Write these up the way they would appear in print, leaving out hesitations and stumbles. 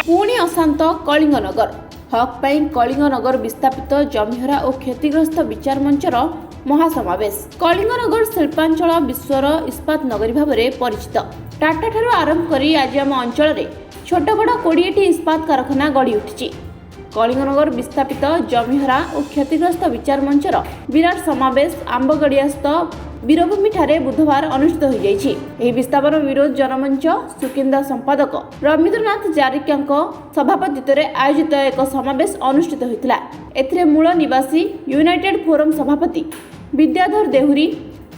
पुणी अशांत कलिंगनगर हक पाई कलिंगनगर विस्थापित जमिहरा और क्षतिग्रस्त विचार मंचर महासमावेश। कलिंगनगर शिल्पांचल विश्वर इस्पात नगरी भाव में परिचित। टाटा ठारू आरंभ करी आज आम अंचल छोट बड़ 20टी इस्पात कारखाना गढ़ी उठी। कलिंगनगर विस्थापित जमिहरा और क्षतिग्रस्त विचार मंचर विराट समावेश आंबगड़ियास्थ वीरभूमि ठारे बुधवार अनुष्ठित हो जाइछि। एही विस्थापन विरोध जनमंच सुकिंदा संपादक रवींद्रनाथ जारिकांक सभापतित्व में आयोजित एक समावेश अनुष्ठित होइतिला। एथिरे मूल निवासी यूनाइटेड फोरम सभापति विद्याधर देहुरी,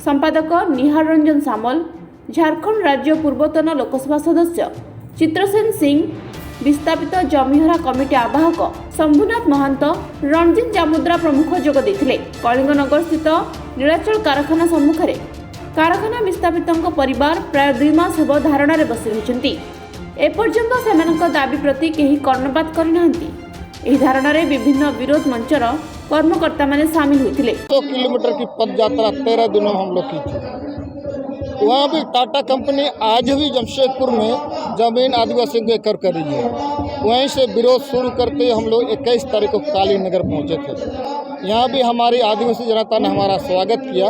संपादक निहार रंजन सामल, झारखंड राज्य पूर्वतन लोकसभा सदस्य चित्रसेन सिंह, विस्थापित जमिहरा कमिटी आवाहक शंभुनाथ महंत, रणजित जामुद्रा प्रमुख जोग देथिले। कलिंगनगर स्थित नीलाचल कारखाना सम्मुखरे कारखाना विस्थापितों परिवार प्राय 2 मास हेब धारणार बसी रहिछन्ति। एपर्यंत सेमानक दाबी प्रति केही कर्णपात करिनाहंति। एही धारणारे विभिन्न विरोध मंचर कर्मकर्ता माने शामिल होइतिले। 100 किलोमीटर की पद यात्रा 13 दिनों हम लोग की थी। वहाँ भी टाटा कंपनी आज भी जमशेदपुर में जमीन आदिवासियों को एकड़ कर रही है। वहीं से विरोध शुरू करते हम लोग 21 तारीख को काली नगर पहुँचे थे। यहाँ भी हमारी आदिवासी जनता ने हमारा स्वागत किया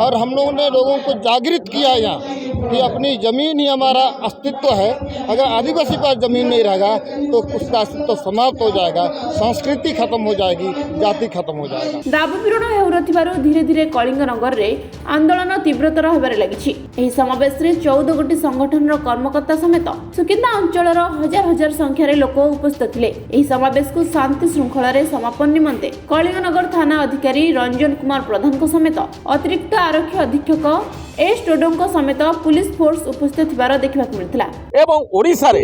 और हम लोगों ने लोगों को जागृत किया यहाँ कि अपनी ज़मीन ही हमारा अस्तित्व है। अगर आदिवासी पास ज़मीन नहीं रहेगा तो उसका अस्तित्व समाप्त हो जाएगा, संस्कृति खत्म हो जाएगी, जाति खत्म हो जाएगा। दाबी पूरण हेउरथिबारु धीरे धीरे कलिंगनगर रे आंदोलन तीव्रतर होबार लागिछि। एही समावेश रे 14 गोटी संगठन कर्मकर्ता समेत सुकिंदा अंचलर हजार हजार संख्यार लोक उपस्थित थिले। एही समावेश को शांति श्रृंखला रे समापन निमंते कलिंगनगर थाना अधिकारी रंजन कुमार प्रधान समेत अतिरिक्त आरक्षी अधीक्षक एस टोडों समेत पुलिस फोर्स उपस्थित थिबार देखिबाक मिलथिला। एवं ओडिशा रे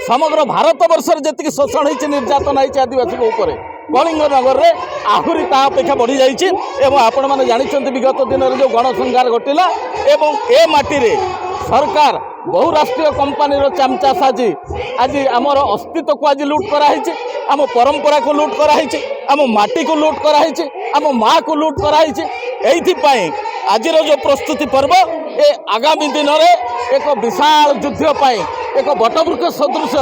समग्र भारत वर्ष जति शोषण होइछि, निर्यातन होइछि आदिवासी ऊपर कलिंगनगर रे आहुरी ता अपेक्षा बढ़ी जाइछि। एवं आपण माने जानिछन्ति विगत दिन रे जो गणसंहार घटिला एवं ए माटी रे सरकार बहुराष्ट्रीय कंपानी चामचा साजी आज आमर अस्तित्व को आज लूट कराई, आम परंपरा को लूट कराई, आम माटी को लूट कराई, आम माँ को लूट कराई। एइथिपाई आज जो प्रस्तुति पर्व ए आगामी दिन में एक विशाल युद्ध पाई एक बटवृक्ष सदृश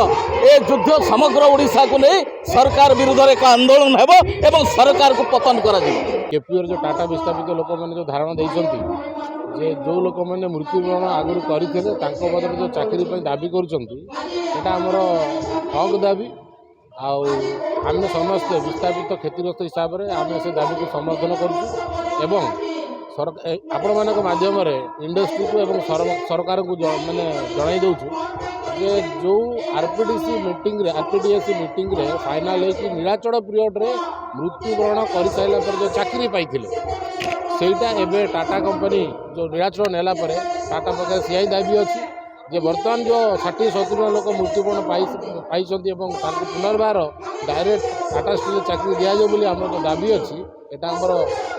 ए युद्ध समग्र ओडिशा को नहीं सरकार विरुद्ध एक आंदोलन हेब एवं सरकार को पतन करा जिवो। केपीओर जो टाटा विस्थापित लोक मैंने जो धारणा देइछन्ति जे जो लोक मैंने मृत्युवरण आगुरी करथिले तांको बदले जो चाकरी पे दाबी करूछन्ति सेटा हमर हक दाबी आउ आम समस्त विस्थापित क्षतिग्रस्त हिसाब से आम से दाबी को समर्थन करूँ एवं आपण मान माध्यम इंडस्ट्री को एवं सरकार को मैंने जन दूँ जे जो आरपीडीसी मीटिंग रे आरपीडीएस मीटिंग रे फाइनल है कि नीलाचल पीरियड रे मृत्युवरण कर सारा पर जो चाकरी पाई सेटा एवं टाटा कंपनी जो नीलाचल नेला टाटा पाखे सीआई दाबी अच्छी जे बर्तमान जो 60-70 लोक मृत्युवरण पाई पुनर्बार डायरेक्ट टाटा स्टील चाकरी दिजाव बोली आम जो दाबी अच्छी एटा हमर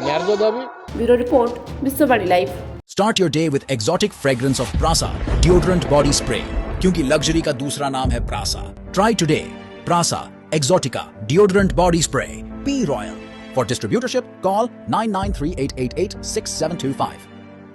न्याय दाबी। Bureau report Vishwavani live. Start your day with exotic fragrance of Prasa deodorant body spray क्योंकि लग्जरी का दूसरा नाम है Prasa. Try today Prasa Exotica deodorant body spray. Be royal. For distributorship call 9938886725.